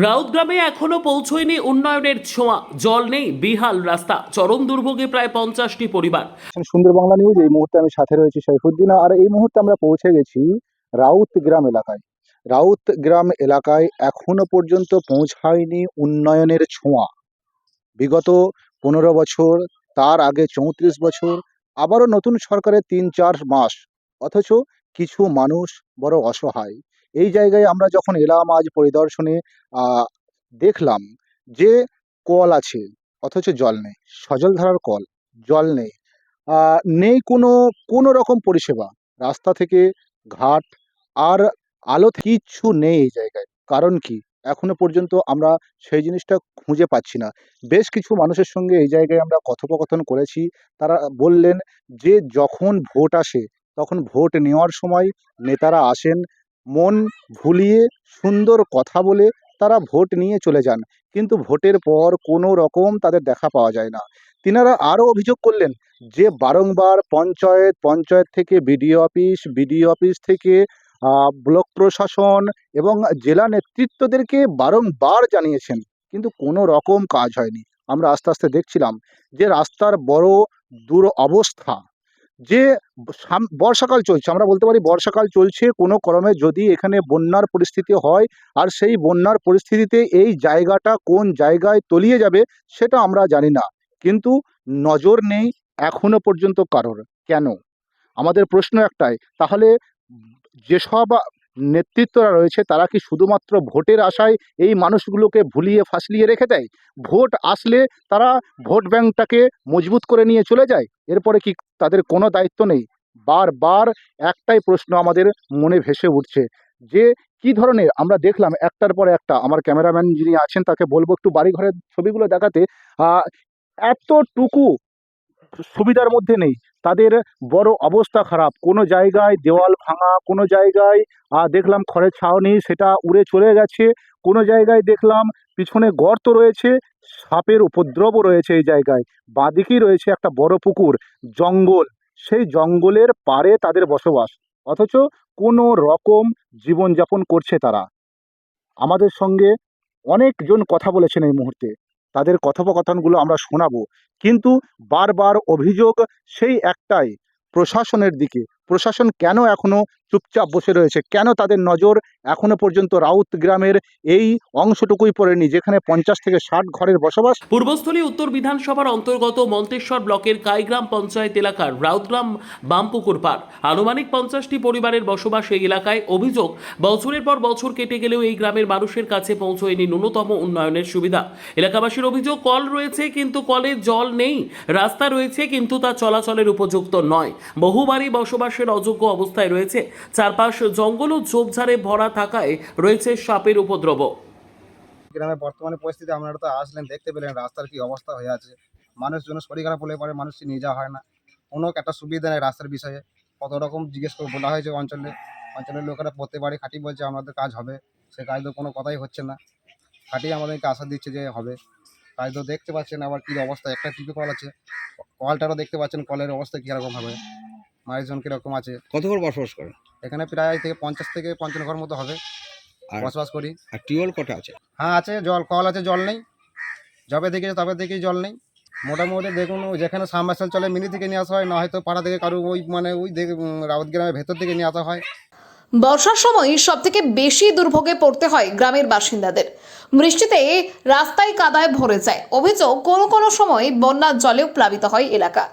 রাউতগ্রামে এখনো পৌঁছয়নি উন্নয়নের ছোঁয়া, জল নেই, বিহাল রাস্তা, চরম দুর্ভোগে প্রায় 50টি পরিবার। সুন্দর বাংলা নিউজ। এই মুহূর্তে আমি সাথে রয়েছি সাইফুদ্দিন, আর এই মুহূর্তে আমরা পৌঁছে গেছি রাউতগ্রাম এলাকায়। রাউতগ্রাম এলাকায় এখনো পর্যন্ত পৌঁছায়নি উন্নয়নের ছোঁয়া। বিগত 15 বছর, তার আগে 34 বছর, আবারও নতুন সরকারের 3-4 মাস, অথচ কিছু মানুষ বড় অসহায়। এই জায়গায় আমরা যখন এলাম আজ পরিদর্শনে, দেখলাম যে কল আছে অথচ জল নেই, সজলধারার কল, জল নেই, নেই কোনো রকম পরিষেবা, রাস্তা থেকে ঘাট আর আলো কিচ্ছু নেই এই জায়গায়। কারণ কি, এখনো পর্যন্ত আমরা সেই জিনিসটা খুঁজে পাচ্ছি না। বেশ কিছু মানুষের সঙ্গে এই জায়গায় আমরা কথোপকথন করেছি। তারা বললেন যে যখন ভোট আসে তখন ভোট নেওয়ার সময় নেতারা আসেন, মন ভুলিয়ে সুন্দর কথা বলে তারা ভোট নিয়ে চলে যান, কিন্তু ভোটের পর কোনো রকম তাদের দেখা পাওয়া যায় না। তিনারা আরও অভিযোগ করলেন যে বারংবার পঞ্চায়েত থেকে বিডিও অফিস থেকে ব্লক প্রশাসন এবং জেলা নেতৃত্বদেরকে বারংবার জানিয়েছেন, কিন্তু কোনো রকম কাজ হয়নি। আমরা আস্তে আস্তে দেখছিলাম যে রাস্তার বড় দুরবস্থা, যে বর্ষাকাল চলছে, আমরা বলতে পারি বর্ষাকাল চলছে, কোনো ক্রমে যদি এখানে বন্যার পরিস্থিতি হয়, আর সেই বন্যার পরিস্থিতিতে এই জায়গাটা কোন জায়গায় তলিয়ে যাবে সেটা আমরা জানি না, কিন্তু নজর নেই এখনো পর্যন্ত কারোর। কেন? আমাদের প্রশ্ন একটাই, তাহলে যেসব নেতৃত্বরা রয়েছে তারা কি শুধুমাত্র ভোটের আশায় এই মানুষগুলোকে ভুলিয়ে ফাসলিয়ে রেখে দেয়? ভোট আসলে তারা ভোট ব্যাংকটাকে মজবুত করে নিয়ে চলে যায়, এরপরে কি তাদের কোনো দায়িত্ব নেই? বারবার একটাই প্রশ্ন আমাদের মনে ভেসে উঠছে যে কি ধরনের, আমরা দেখলাম একটার পর একটা, আমার ক্যামেরাম্যান যিনি আছেন তাকে বলবো একটু বাড়ি ঘরের ছবিগুলো দেখাতে। এতটুকু সুবিধার মধ্যে নেই, তাদের বড় অবস্থা খারাপ। কোনো জায়গায় দেওয়াল ভাঙা, কোনো জায়গায় দেখলাম খড়ের ছাউনি সেটা উড়ে চলে গেছে, কোনো জায়গায় দেখলাম পিছনে গর্ত রয়েছে, সাপের উপদ্রবও রয়েছে এই জায়গায়। বাঁদিকেই রয়েছে একটা বড় পুকুর, জঙ্গল, সেই জঙ্গলের পাড়ে তাদের বসবাস, অথচ কোনো রকম জীবনযাপন করছে তারা। আমাদের সঙ্গে অনেকজন কথা বলেছেন এই মুহূর্তে, তাদের কথোপকথনগুলো আমরা শোনাবো, কিন্তু বারবার অভিযোগ সেই একটাই প্রশাসনের দিকে। প্রশাসন কেন এখনো চুপচাপ বসে রয়েছে? কেন তাদের নজর এখনো পর্যন্ত রাউতগ্রামের এই অংশটুকুই পড়েনি যেখানে 50 থেকে 60 ঘরের বসবাস? পূর্বস্থলী উত্তর বিধানসভার অন্তর্গত মন্তেশ্বর ব্লকের কাইগ্রাম পঞ্চায়েত এলাকার রাউতগ্রাম বামপুকুর পাড়, আনুমানিক 50টি পরিবারের বসবাস এই এলাকায়। অভিযোগ, বছরের পর বছর কেটে গেলেও এই গ্রামের মানুষের কাছে পৌঁছয়নি ন্যূনতম উন্নয়নের সুবিধা। এলাকাবাসীর অভিযোগ, কল রয়েছে কিন্তু কলে জল নেই, রাস্তা রয়েছে কিন্তু তা চলাচলের উপযুক্ত নয়, বহু বাড়ি বসবাসের অযোগ্য অবস্থায় রয়েছে, চারপাশ জঙ্গল ও ঝোপঝাড়ে ভরা থাকায় রয়েছে সাপের উপদ্রব। গ্রামের বর্তমানে পরিস্থিতি আপনারা তো আসলেন, দেখতে পেলেন রাস্তার কি অবস্থা হয়ে আছে। মানুষজন শরীর খারাপ হলে পরে মানুষকে নিয়ে যাওয়া হয় না, কোনো একটা সুবিধা নেই রাস্তার বিষয়ে। কত রকম জিজ্ঞেস করে বলা হয়েছে অঞ্চলের লোকেরা প্রত্যেকবারই খাঁটি বলছে আমাদের কাজ হবে, সে কাজ তো কোনো কথাই হচ্ছে না। খাঁটি আমাদেরকে আশা দিচ্ছে যে হবে, কাজ তো দেখতে পাচ্ছেন আবার কী অবস্থা। একটা টিপে কল আছে, কলটারও দেখতে পাচ্ছেন কলের অবস্থা কীরকম হবে, মানুষজন কীরকম আছে। কত ঘর বসবাস করেন এখানে প্রায় থেকে 50 থেকে 55 ঘর মতো হবে বসবাস করি। আর টিউবওয়েল কটা আছে? হ্যাঁ আছে, কল আছে, জল নেই। যবে দেখেছি তবে দেখেই জল নেই। মোটামুটি দেখুন যেখানে সাবমার্সেল চলে মিনি থেকে নিয়ে আসা হয়, না হয়তো পাড়া থেকে কারো ওই রাউতগ্রামের ভেতর থেকে নিয়ে আসা হয়। বর্ষার সময় সবথেকে বেশি দুর্ভোগে পড়তে হয় গ্রামের বাসিন্দাদের। বৃষ্টিতে রাস্তায় কাদায় ভরে যায়। অভিযোগ, কোনো সময় বন্যার জলেও প্লাবিত হয় এলাকা।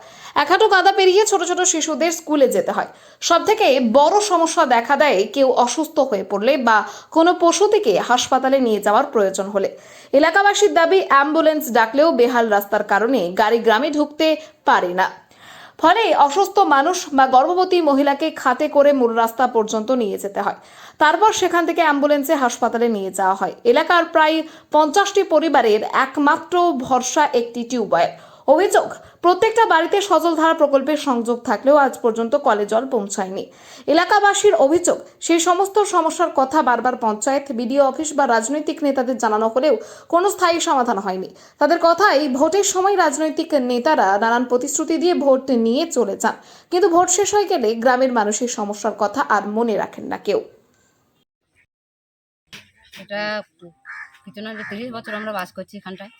এক হাঁটু কাদা পেরিয়ে ছোট ছোট শিশুদের স্কুলে যেতে হয়। সবথেকে বড় সমস্যা দেখা দেয় কেউ অসুস্থ হয়ে পড়লে বা কোনো পশুটিকে হাসপাতালে নিয়ে যাওয়ার প্রয়োজন হলে। এলাকাবাসীর দাবি, অ্যাম্বুলেন্স ডাকলেও বেহাল রাস্তার কারণে গাড়ি গ্রামে ঢুকতে পারে না, ফলে অসুস্থ মানুষ বা গর্ভবতী মহিলাকে খাতে করে মূল রাস্তা পর্যন্ত নিয়ে যেতে হয়, তারপর সেখান থেকে অ্যাম্বুলেন্সে হাসপাতালে নিয়ে যাওয়া হয়। এলাকার প্রায় 50টি পরিবারের একমাত্র ভরসা একটি টিউবওয়েল। অভিযোগ, প্রত্যেকটা বাড়িতে সজলধারা প্রকল্পের সংযোগ থাকলেও আজ পর্যন্ত কলে জল পৌঁছায়নি। এলাকাবাসীর অভিযোগ, সেই সমস্ত সমস্যার কথা বারবার পঞ্চায়েত, বিডিও অফিস বা রাজনৈতিক নেতাদের জানানো হলেও কোনো স্থায়ী সমাধান হয়নি। তাদের কথাই, ভোটের সময় রাজনৈতিক নেতারা নানান প্রতিশ্রুতি দিয়ে ভোট নিয়ে চলে যান, কিন্তু ভোট শেষ হয়ে গেলে গ্রামের মানুষের সমস্যার কথা আর মনে রাখেন না কেউ। এটা কিছু না, 30 বছর আমরা বাস করছি এখানটায়।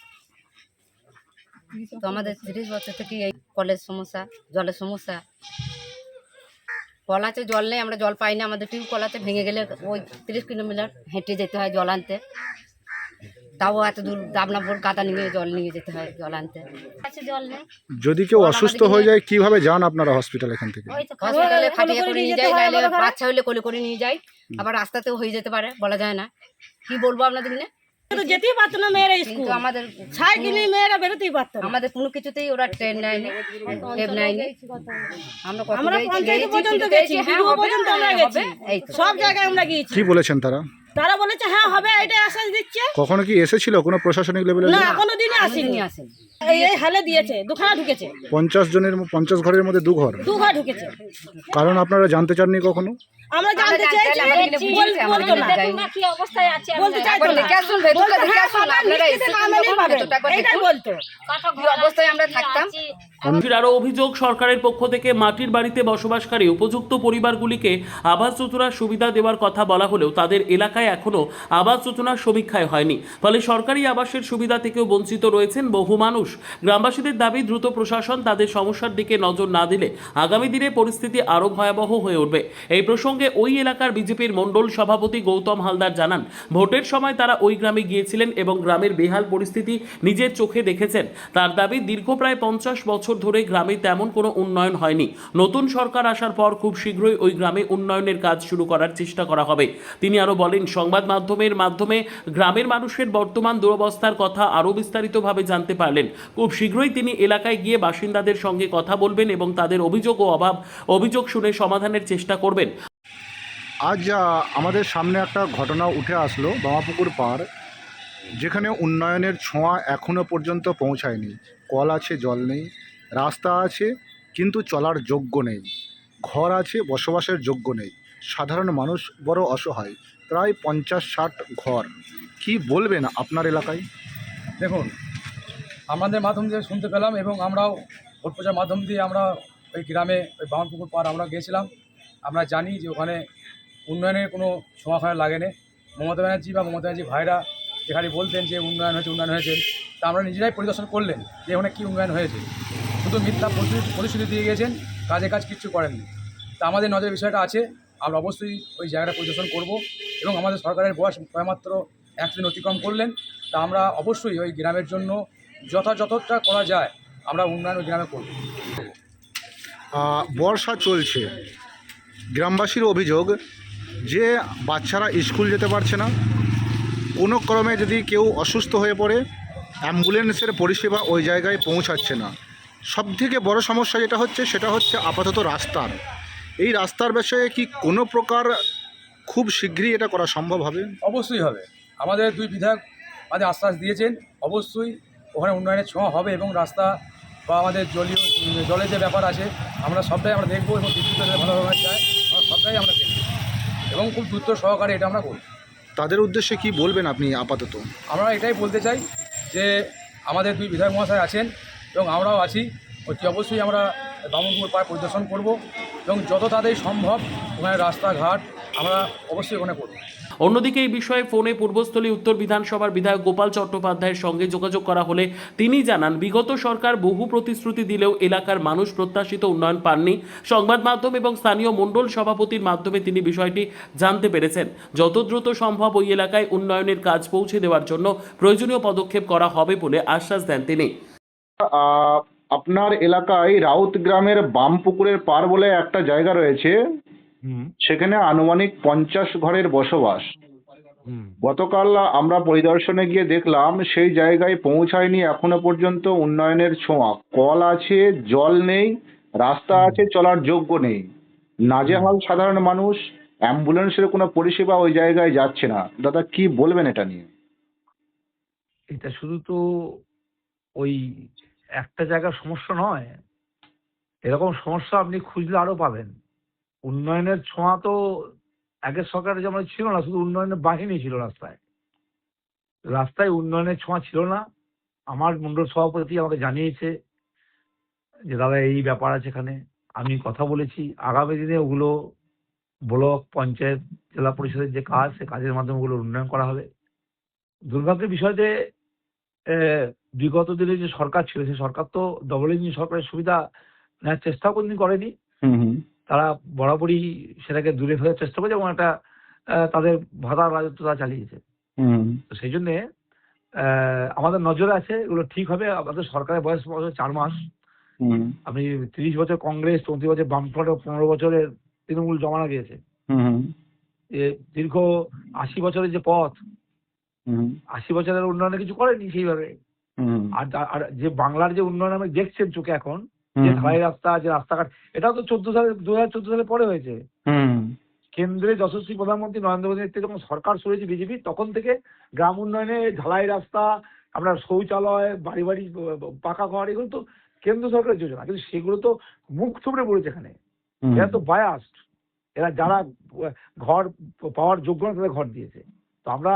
তো আমাদের 30 বছর থেকে এই কলের সমস্যা, জলের সমস্যা। কল আছে, জল নেই, আমরা জল পাই না। আমাদের টিউবকল আছে, ভেঙে গেলে ওই 30 কিলোমিটার হেঁটে যেতে হয় জল আনতে। তাও এত দূর দাবনা ভোর কাদা নিয়ে জল নিয়ে যেতে হয় জল আনতে। আছে জল নেই। যদি কেউ অসুস্থ হয়ে যায় কিভাবে যান আপনারা হসপিটাল এখান থেকে? ওই তো হসপিটালে খাটিয়ে করে নিয়ে যাই, নাহলে বাচ্চা হলে কোলে করে নিয়ে যাই। আবার রাস্তাতেও হয়ে যেতে পারে, বলা যায় না। কি বলবো আপনাদের নিয়ে? তো যেতেই পারতো না মেয়েরা স্কুল, কিন্তু আমাদের সাইকেলে মেয়েরা বেরোতেই পারতো না। আমাদের কোনো কিছুতেই ওরা ট্রেন নেয়নি, টেপ নেয়নি। আমরা কত আমরা গেছি, পঞ্চায়েত গেছি, পর্যন্ত কিন্তু গেছি, হ্যাঁ বিডিও হবে, পর্যন্ত আমরা হ্যাঁ গেছি, হবে, এই তো। সব জায়গায় আমরা গিয়েছি। কি বলেছেন তারা? তারা বলেছে হ্যাঁ হবে, এটা আশ্বাস দিচ্ছে। কখনো কি এসেছিল কোনো প্রশাসনিক লেভেলে? না, কোনোদিনই আসেনি। কোনোদিনই আসেনি। এই হালে দিয়েছে, দুখানা ঢুকেছে, 50 ঘরের মধ্যে 2 ঘর। দু ঘর ঢুকেছে। কারণ আপনারা জানতে চাননি কখনো? আমরা জানতে চাইছি, বলতো না, বলতে চাইতো না। দেখে আসুন, ভেতরটা দেখে হ্যাঁ, আসুন, পাবেন, আপনারা নিশ্চিত এসে পাবেনই পাবেন, ভেতরটা একবার এটাই দেখুন। বলতো। কি অবস্থায় আমরা থাকতাম। মানুষের আরও অভিযোগ, সরকারের পক্ষ থেকে মাটির বাড়িতে বসবাসকারী উপযুক্ত পরিবারগুলিকে আবাস যোজনার সুবিধা দেওয়ার কথা বলা হলেও তাদের এলাকায় এখনও আবাস যোজনার সমীক্ষায় হয়নি। ফলে সরকারি আবাসের সুবিধা থেকেও বঞ্চিত রয়েছেন বহু মানুষ। গ্রামবাসীদের দাবি, দ্রুত প্রশাসন তাদের সমস্যার দিকে নজর না দিলে আগামী দিনে পরিস্থিতি আরও ভয়াবহ হয়ে উঠবে। এই প্রসঙ্গে ওই এলাকার বিজেপির মণ্ডল সভাপতি গৌতম হালদার জানান, ভোটের সময় তারা ওই গ্রামে গিয়েছিলেন এবং গ্রামের বেহাল পরিস্থিতি নিজের চোখে দেখেছেন। তার দাবি, দীর্ঘ প্রায় 50 বছর ধরে গ্রামে তেমন কোনো উন্নয়ন হয়নি। নতুন সরকার আসার পর খুব শীঘ্রই ওই গ্রামে উন্নয়নের কাজ শুরু করার চেষ্টা করা হবে। তিনি আরও বলেন, সংবাদ মাধ্যমের মাধ্যমে গ্রামের মানুষের বর্তমান দুরবস্থার কথা আরও বিস্তারিতভাবে জানতে পারলেন। খুব শীঘ্রই তিনি এলাকায় গিয়ে বাসিন্দাদের সঙ্গে কথা বলবেন এবং তাদের অভিযোগ ও অভিযোগ শুনে সমাধানের চেষ্টা করবেন। আজ আমাদের সামনে একটা ঘটনা উঠে আসলো বামাপুকুর পাড়, যেখানে উন্নয়নের ছোঁয়া এখনো পর্যন্ত পৌঁছায়নি। কল আছে, জল নেই, রাস্তা আছে কিন্তু চলার যোগ্য নেই, ঘর আছে বসবাসের যোগ্য নেই। সাধারণ মানুষ বড় অসহায়, প্রায় 50-60 ঘর। কি বলবেন আপনার এলাকায়? দেখুন, আমাদের মাধ্যম দিয়ে শুনতে পেলাম এবং আমরাও ভোট প্রচার মাধ্যম দিয়ে আমরা ওই গ্রামে ওই বামনপুকুর পাড় আমরা গিয়েছিলাম। আমরা জানি যে ওখানে উন্নয়নের কোনো ছোঁয়াখানা লাগেনি। মমতা ব্যানার্জি বা মমতা ব্যানার্জি ভাইরা যেখানে বলতেন যে উন্নয়ন হয়েছে, তা আমরা নিজেরাই পরিদর্শন করলেন যে ওখানে কী উন্নয়ন হয়েছে। শুধু মিথ্যা প্রতিশ্রুতি দিয়ে গিয়েছেন, কাজ কিছু করেননি। তা আমাদের নজরের বিষয়টা আছে, আমরা অবশ্যই ওই জায়গাটা পরিদর্শন করব এবং আমাদের সরকারের বয়স মাত্র 1 দিন অতিক্রম করলেন। তা আমরা অবশ্যই ওই গ্রামের জন্য যতটা করা যায় আমরা উন্নয়ন ওই গ্রামে করব। বর্ষা চলছে, গ্রামবাসীর অভিযোগ যে বাচ্চারা স্কুল যেতে পারছে না। কোনো ক্রমে যদি কেউ অসুস্থ হয়ে পড়ে, অ্যাম্বুলেন্সের পরিষেবা ওই জায়গায় পৌঁছাচ্ছে না। সবথেকে বড় সমস্যা যেটা হচ্ছে সেটা হচ্ছে আপাতত রাস্তার। এই রাস্তার বিষয়ে কি কোনো প্রকার খুব শীঘ্রই এটা করা সম্ভব হবে? অবশ্যই হবে। আমাদের 2 বিধায়ক আমাদের আশ্বাস দিয়েছেন, অবশ্যই ওখানে উন্নয়নের ছোঁয়া হবে এবং রাস্তা বা আমাদের জলের যে ব্যাপার আছে আমরা সবটাই আমরা দেখবো এবং বিদ্যুতের ভালোভাবে যায় আমরা সবটাই আমরা দেখব এবং খুব দ্রুত সহকারে এটা আমরা করব। তাদের উদ্দেশ্যে কি বলবেন আপনি আপাতত? আমরা এটাই বলতে চাই যে আমাদের 2 বিধায়ক মহাশয় আছেন এবং আমরাও আছি, অতি অবশ্যই আমরা বামনপুর পাড় পরিদর্শন করব এবং যত তাড়াতাড়ি সম্ভব ওখানে রাস্তাঘাট আমরা অবশ্যই ওখানে করব। অন্যদিকে এই বিষয়ে ফোনে পূর্বস্থলী উত্তর বিধানসভার বিধায়ক গোপাল চট্টোপাধ্যায়ের সঙ্গে যোগাযোগ করা হলে তিনি জানান, বিগত সরকার বহু প্রতিশ্রুতি দিলেও এলাকার মানুষ প্রত্যাশিত উন্নয়ন পাননি। সংবাদ মাধ্যম এবং স্থানীয় মণ্ডল সভাপতির মাধ্যমে তিনি বিষয়টি জানতে পেরেছেন। যত দ্রুত সম্ভব ওই এলাকায় উন্নয়নের কাজ পৌঁছে দেওয়ার জন্য প্রয়োজনীয় পদক্ষেপ করা হবে বলে আশ্বাস দেন তিনি। আপনার এলাকায় রাউত গ্রামের বামপুকুরের পাড় বলে একটা জায়গা রয়েছে, সেখানে আনুমানিক 50 ঘরের বসবাস। গতকাল আমরা পরিদর্শনে গিয়ে দেখলাম সেই জায়গায় পৌঁছায়নি এখনো পর্যন্ত উন্নয়নের ছোঁয়া। কল আছে, জল নেই, রাস্তা আছে, চলার যোগ্য নেই। নাজেহাল সাধারণ মানুষ, অ্যাম্বুলেন্সের কোনো পরিষেবা ওই জায়গায় যাচ্ছে না। দাদা, কি বলবেন এটা নিয়ে? এটা শুধু তো ওই একটা জায়গার সমস্যা নয়, এরকম সমস্যা আপনি খুঁজলে আরো পাবেন। উন্নয়নের ছোঁয়া তো আগের সরকারের যেমন ছিল না, শুধু উন্নয়নের বাহিনী ছিল রাস্তায়। রাস্তায় উন্নয়নের ছোঁয়া ছিল না। আমার মণ্ডল সভাপতি আমাকে জানিয়েছে যে দাদা এই ব্যাপার আছে এখানে। আমি কথা বলেছি, আগামী দিনে ওগুলো ব্লক পঞ্চায়েত জেলা পরিষদের যে কাজ, সে কাজের মাধ্যমে ওগুলো উন্নয়ন করা হবে। দুর্ভাগ্যের বিষয়তে বিগত দিনে যে সরকার ছিল, সেই সরকার তো ডবল ইঞ্জিন সরকারের সুবিধা নেওয়ার চেষ্টা কোনদিন করেনি। তারা বরাবরই সেটাকে দূরে ফেরার চেষ্টা করেছে এবং একটা তাদের ভাতার রাজত্ব তারা চালিয়েছে। তো সেই জন্যে আমাদের নজরে আছে, এগুলো ঠিক হবে। আমাদের সরকারের বয়স 4 মাস। আপনি 30 বছর কংগ্রেস, 34 বছর বামফ্রন্ট, 15 বছরের তৃণমূল জমানা গিয়েছে। দীর্ঘ 80 বছরের যে পথ, 80 বছরের উন্নয়নে কিছু করেনি সেইভাবে। আর যে বাংলার যে উন্নয়ন আমি দেখছেন চোখে এখন, যে ঢালাই রাস্তা, যে রাস্তাঘাট, এটাও তো 2014 সালে পরে হয়েছে। কেন্দ্রে যশস্বী প্রধানমন্ত্রী নরেন্দ্র মোদীর নেতৃত্বে যখন সরকার সরেছে বিজেপি, তখন থেকে গ্রাম উন্নয়নে ঢালাই রাস্তা, আপনার শৌচালয়, বাড়ি বাড়ি পাকা ঘর, এগুলো তো কেন্দ্র সরকারের যোজনা, কিন্তু সেগুলো তো মুখ থুবড়ে পড়েছে এখানে। এরা তো বায়াস্ট, এরা যারা ঘর পাওয়ার যোগ্য না তাদের ঘর দিয়েছে। তো আমরা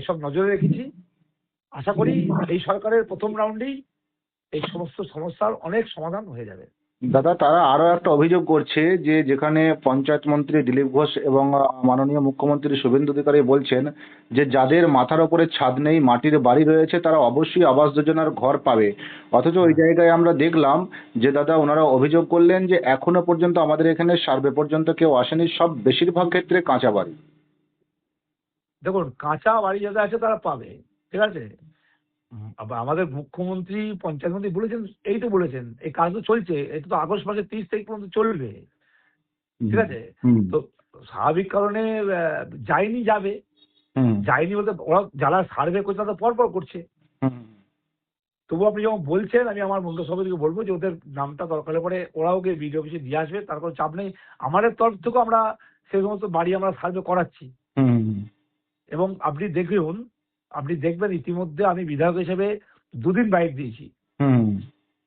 এসব নজরে রেখেছি। আশা করি এই সরকারের প্রথম রাউন্ডেই এই সমস্ত সমস্যার অনেক সমাধান হয়ে যাবে। দাদা, তারা আরো একটা অভিযোগ করছে যে যেখানে পঞ্চায়েত মন্ত্রী দিলীপ ঘোষ এবং মাননীয় মুখ্যমন্ত্রী শুভেন্দু অধিকারী বলছেন যে যাদের মাথার ওপরে ছাদ নেই, মাটির বাড়ি রয়েছে, তারা অবশ্যই আবাস যোজনার ঘর পাবে। অথচ ওই জায়গায় আমরা দেখলাম যে দাদা, ওনারা অভিযোগ করলেন যে এখনো পর্যন্ত আমাদের এখানে সার্ভে পর্যন্ত কেউ আসেনি, সব বেশিরভাগ ক্ষেত্রে কাঁচা বাড়ি। দেখুন, কাঁচা বাড়ি যাদের আছে তারা পাবে, ঠিক আছে। আবার আমাদের মুখ্যমন্ত্রী, পঞ্চায়েত মন্ত্রী বলেছেন, এই তো বলেছেন এই কাজ তো চলছে, এটা তো আগস্ট মাসের 30 তারিখ পর্যন্ত চলবে, ঠিক আছে। তো স্বাভাবিক কারণে যায়নি, যাবে। যায়নি বলতে ওরা যারা সার্ভে করছে তারা পরপর করছে। তবু আপনি যখন বলছেন, আমি আমার মন্ডল সভাপতিকে বলবো যে ওদের নামটা দরকার পরে ওরাও গিয়ে বিডিও অফিসে দিয়ে আসবে, তার কোনো চাপ নেই। আমাদের তরফ থেকেও আমরা সেই সমস্ত বাড়ি আমরা সার্ভে করাচ্ছি। এবং আপনি দেখবেন ইতিমধ্যে আমি বিধায়ক হিসেবে 2 দিন বাইক দিয়েছি।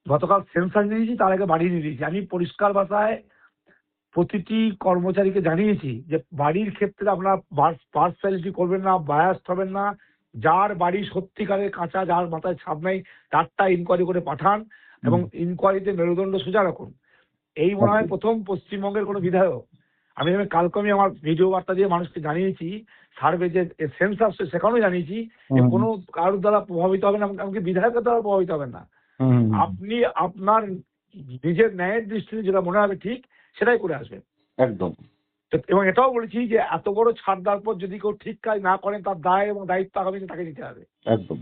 গতকাল সেন্সাস নিয়েছি, তার আগে বাড়ি নিয়ে দিয়েছি। আমি পরিষ্কার ভাষায় প্রতিটি কর্মচারীকে জানিয়েছি যে বাড়ির ক্ষেত্রে আপনারা পার্সিয়ালিটি করবেন না, বায়াস্ট হবেন না। যার বাড়ি সত্যিকারের কাঁচা, যার মাথায় ছাদ নাই, তারটা ইনকোয়ারি করে পাঠান এবং ইনকোয়ারিতে মেরুদণ্ড সোজা রাখুন। এই মনে হয় প্রথম পশ্চিমবঙ্গের কোনো বিধায়ক। আমি কালকে আমার ভিডিও বার্তা দিয়ে মানুষকে জানিয়েছি, সার্ভে যে সেন্সাস সেখানেও জানিয়েছি যে কোনো কারোর দ্বারা প্রভাবিত হবে না, এমনকি বিধায়কের দ্বারা প্রভাবিত হবেন না। আপনি আপনার নিজের ন্যায়ের দৃষ্টিতে যেটা মনে হবে ঠিক, সেটাই করে আসবেন একদম। এবং এটাও বলেছি যে এত বড় ছাড় দেওয়ার পর যদি কেউ ঠিক কাজ না করেন, তার দায় এবং দায়িত্ব আগামীতে তাকে নিতে হবে। একদম।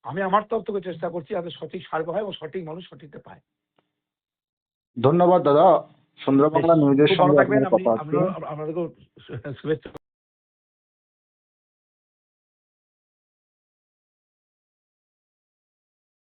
আমি আমার তরফ থেকে চেষ্টা করছি যাতে সঠিক সার্ভে হয় এবং সঠিক মানুষ সঠিকটা পায়। ধন্যবাদ দাদা। সুন্দর বাংলা নিউজের খুব ভালো সঙ্গে থাকবেন আপনার আপনি, কথা হচ্ছে। আপনাদেরকেও শুভেচ্ছা।